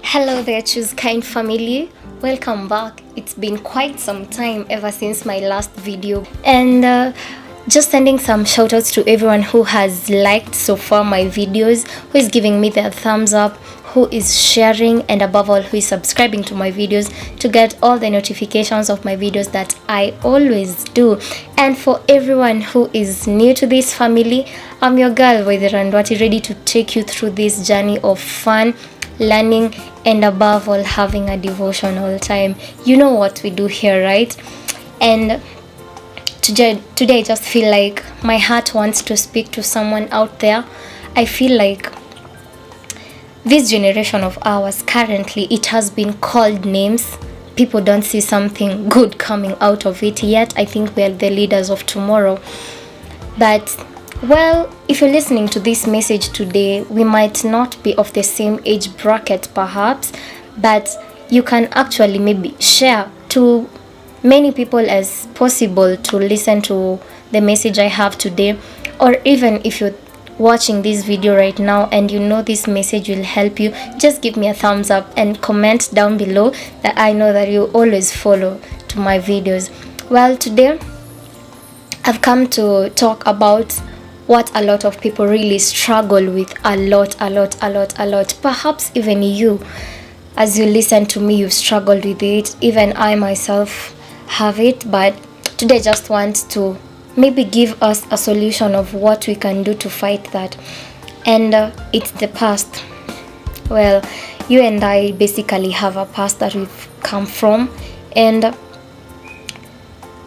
Hello there, Choose Kind family. Welcome back. It's been quite some time ever since my last video, and just sending some shout outs to everyone who has liked so far my videos, who is giving me their thumbs up, who is sharing, and above all, who is subscribing to my videos to get all the notifications of my videos that I always do. And for everyone who is new to this family, I'm your girl Waithirandwati, ready to take you through this journey of fun, learning, and above all, having a devotional time. You know what we do here, right? And today I just feel like my heart wants to speak to someone out there. I feel like this generation of ours currently, it has been called names. People don't see something good coming out of it yet. I think we are the leaders of tomorrow. But well, if you're listening to this message today, we might not be of the same age bracket perhaps, but you can actually maybe share to many people as possible to listen to the message I have today. Or even if you're watching this video right now and you know this message will help you, just give me a thumbs up and comment down below that I know that you always follow to my videos. Well, today I've come to talk about what a lot of people really struggle with a lot. Perhaps even you, as you listen to me, you've struggled with it. Even I myself have it, but today I just want to maybe give us a solution of what we can do to fight that. And it's the past. Well, you and I basically have a past that we've come from, and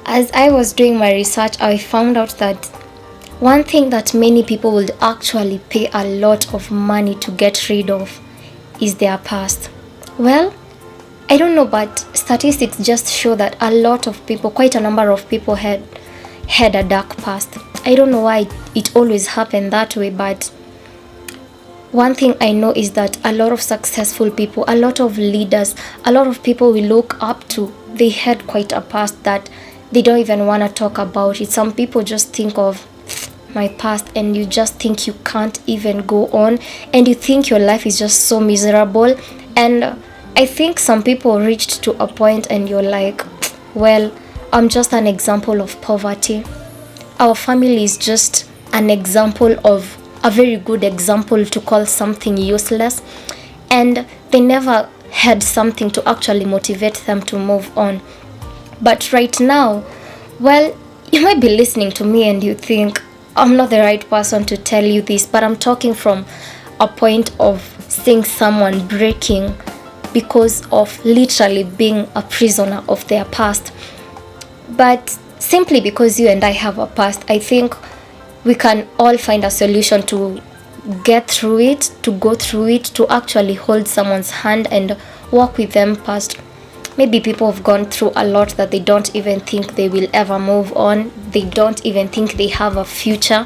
as I was doing my research, I found out that one thing that many people would actually pay a lot of money to get rid of is their past. Well, I don't know, but statistics just show that a lot of people, quite a number of people had a dark past. I don't know why it always happened that way, but one thing I know is that a lot of successful people, a lot of leaders, a lot of people we look up to, they had quite a past that they don't even want to talk about it. Some people just think of my past and you just think you can't even go on, and you think your life is just so miserable. And I think some people reached to a point and you're like, well, I'm just an example of poverty. Our family is just an example of a very good example to call something useless, and they never had something to actually motivate them to move on. But right now, well, you might be listening to me and you think I'm not the right person to tell you this, but I'm talking from a point of seeing someone breaking because of literally being a prisoner of their past. But simply because you and I have a past, I think we can all find a solution to get through it, to go through it, to actually hold someone's hand and walk with them past. Maybe people have gone through a lot that they don't even think they will ever move on. They don't even think they have a future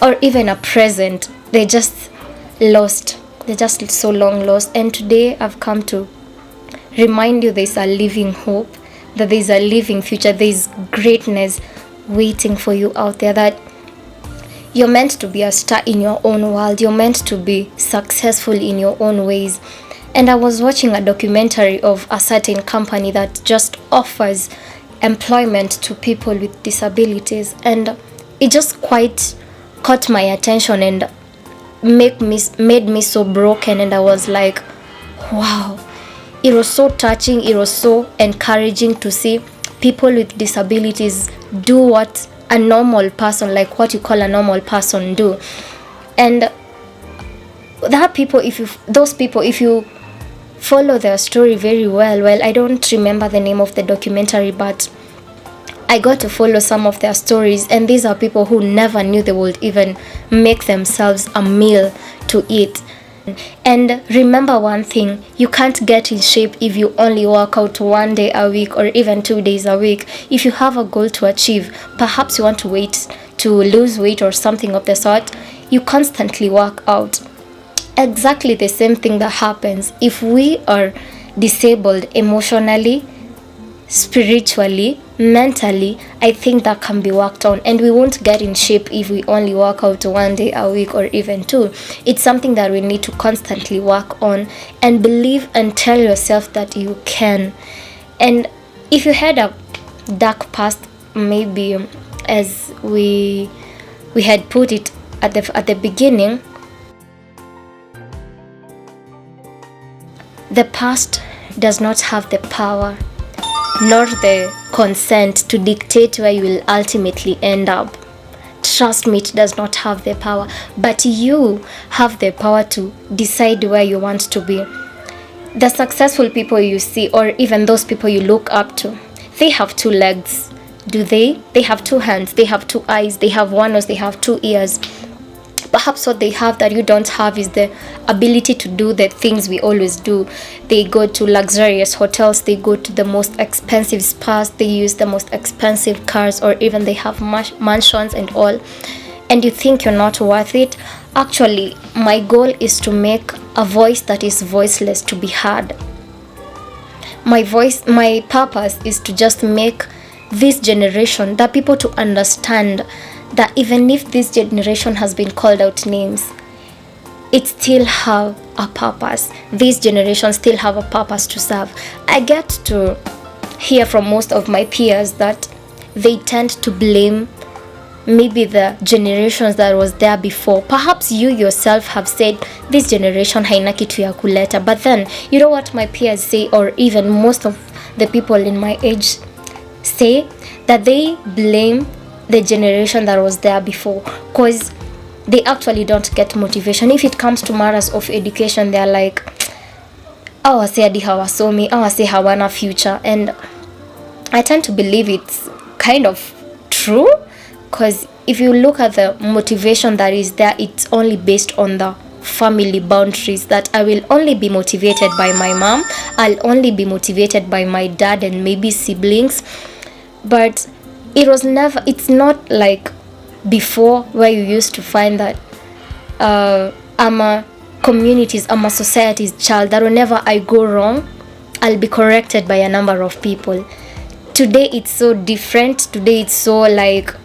or even a present. They're just lost. They're just so long lost. And today I've come to remind you there's a living hope, that there's a living future, there's greatness waiting for you out there, that you're meant to be a star in your own world. You're meant to be successful in your own ways. And I was watching a documentary of a certain company that just offers employment to people with disabilities, and it just quite caught my attention and made me so broken. And I was like, wow, it was so touching, it was so encouraging to see people with disabilities do what a normal person, like what you call a normal person, do. And those people, if you follow their story very well, I don't remember the name of the documentary, but I got to follow some of their stories, and these are people who never knew they would even make themselves a meal to eat. And remember one thing, you can't get in shape if you only work out 1 day a week or even 2 days a week. If you have a goal to achieve, perhaps you want to lose weight or something of the sort, you constantly work out. Exactly the same thing that happens if we are disabled emotionally, spiritually, mentally. I think that can be worked on, and we won't get in shape if we only work out 1 day a week or even 2. It's something that we need to constantly work on and believe and tell yourself that you can. And if you had a dark past, maybe as we had put it at the beginning, the past does not have the power nor the consent to dictate where you will ultimately end up. Trust me, it does not have the power, but you have the power to decide where you want to be. The successful people you see, or even those people you look up to, they have 2 legs. Do they? They have 2 hands, they have 2 eyes, they have 1 nose, they have 2 ears. Perhaps what they have that you don't have is the ability to do the things we always do. They go to luxurious hotels, they go to the most expensive spas, they use the most expensive cars, or even they have mansions and all. And you think you're not worth it. Actually, my goal is to make a voice that is voiceless to be heard. My purpose is to just make this generation, the people, to understand that even if this generation has been called out names, it still have a purpose. This generation still have a purpose to serve. I get to hear from most of my peers that they tend to blame maybe the generations that was there before. Perhaps you yourself have said this generation haina kitu ya kuleta, but then you know what my peers say, or even most of the people in my age say, that they blame the generation that was there before because they actually don't get motivation. If it comes to matters of education, they're like, awase hadi hawasomi, awase hawana future. And I tend to believe it's kind of true, because if you look at the motivation that is there, it's only based on the family boundaries, that I will only be motivated by my mom, I'll only be motivated by my dad and maybe siblings. But it's not like before, where you used to find that I'm a community's, I'm a society's child, that whenever I go wrong, I'll be corrected by a number of people. Today it's so different. Today it's so like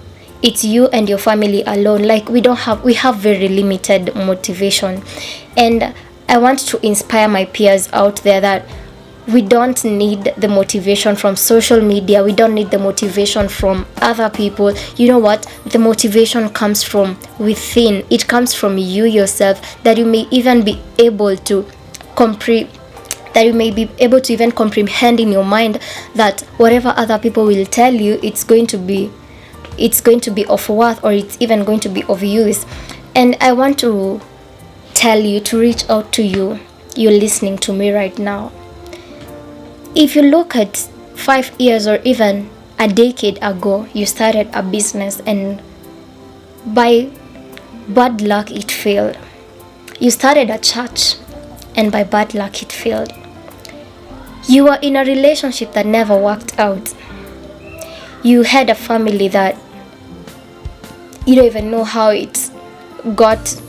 it's you and your family alone. Like we have very limited motivation. And I want to inspire my peers out there that we don't need the motivation from social media. We don't need the motivation from other people. You know what? The motivation comes from within. It comes from you yourself, that you may even be able to even comprehend in your mind that whatever other people will tell you, it's going to be of worth, or it's even going to be of use. And I want to tell you to reach out to you. You're listening to me right now. If you look at 5 years or even a decade ago, you started a business and by bad luck it failed. You started a church and by bad luck it failed. You were in a relationship that never worked out. You had a family that you don't even know how it got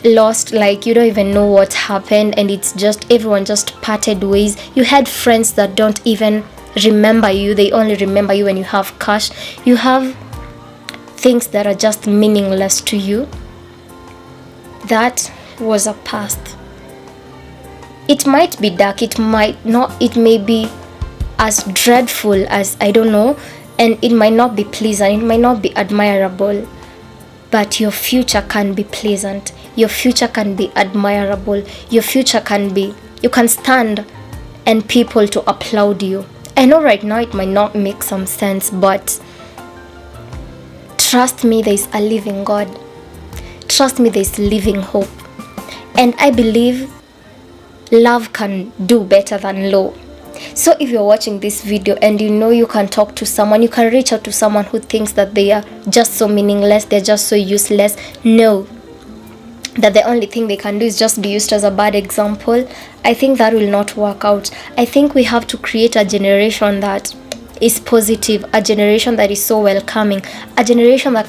lost, like you don't even know what happened, and it's just everyone just parted ways. You had friends that don't even remember you, they only remember you when you have cash. You have things that are just meaningless to you. That was a past. It might be dark, it might not, it may be as dreadful as, I don't know, and it might not be pleasant, it might not be admirable, but your future can be pleasant. Your future can be admirable. Your future can be, you can stand and people to applaud you. I know right now it might not make some sense, but trust me, there is a living God. Trust me, there is living hope. And I believe love can do better than law. So if you're watching this video and you know you can talk to someone, you can reach out to someone who thinks that they are just so meaningless, they're just so useless, know that the only thing they can do is just be used as a bad example. I think that will not work out. I think we have to create a generation that is positive, a generation that is so welcoming, a generation that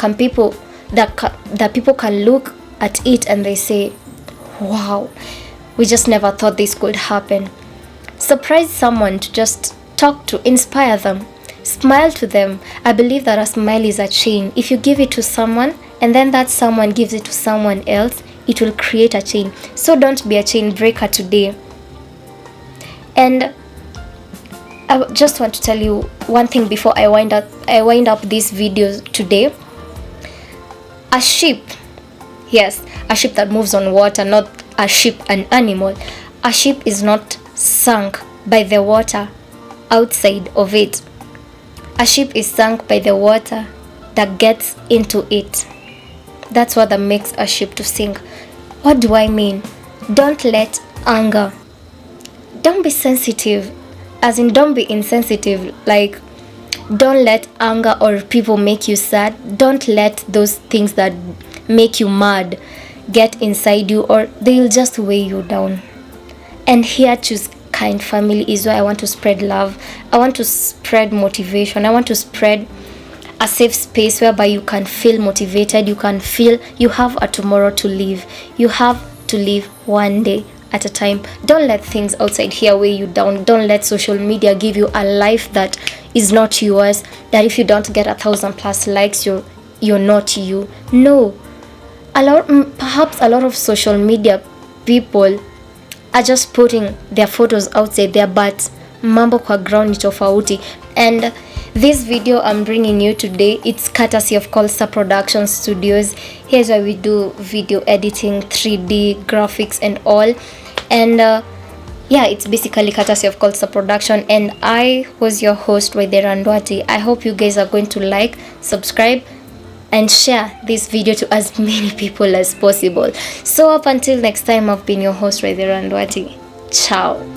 that people can look at it and they say, wow, we just never thought this could happen. Surprise someone, to just talk to, inspire them, smile to them. I believe that a smile is a chain. If you give it to someone and then that someone gives it to someone else, it will create a chain. So don't be a chain breaker today. And I just want to tell you one thing before I wind up this video today. A ship, yes, a ship that moves on water, not a ship, an animal. A ship is not sunk by the water outside of it. A ship is sunk by the water that gets into it. That's what that makes a ship to sink. What do I mean? Don't let anger, don't be sensitive, as in don't be insensitive. Like, don't let anger or people make you sad. Don't let those things that make you mad get inside you, or they'll just weigh you down. And here, Choose Kind Family is where I want to spread love. I want to spread motivation. I want to spread a safe space whereby you can feel motivated. You can feel you have a tomorrow to live. You have to live one day at a time. Don't let things outside here weigh you down. Don't let social media give you a life that is not yours, that if you don't get 1,000+ likes, you're not you. No. Perhaps a lot of social media people are just putting their photos outside there, but mambo kwa ground ni tofauti. And this video I'm bringing you today, it's courtesy of Colsa Production Studios. Here's where we do video editing, 3D graphics and all. And yeah, it's basically courtesy of Colsa Production, and I was your host, Waithera Ndwati. I hope you guys are going to like, subscribe, and share this video to as many people as possible. So up until next time, I've been your host, Waithera Ndwati. Ciao.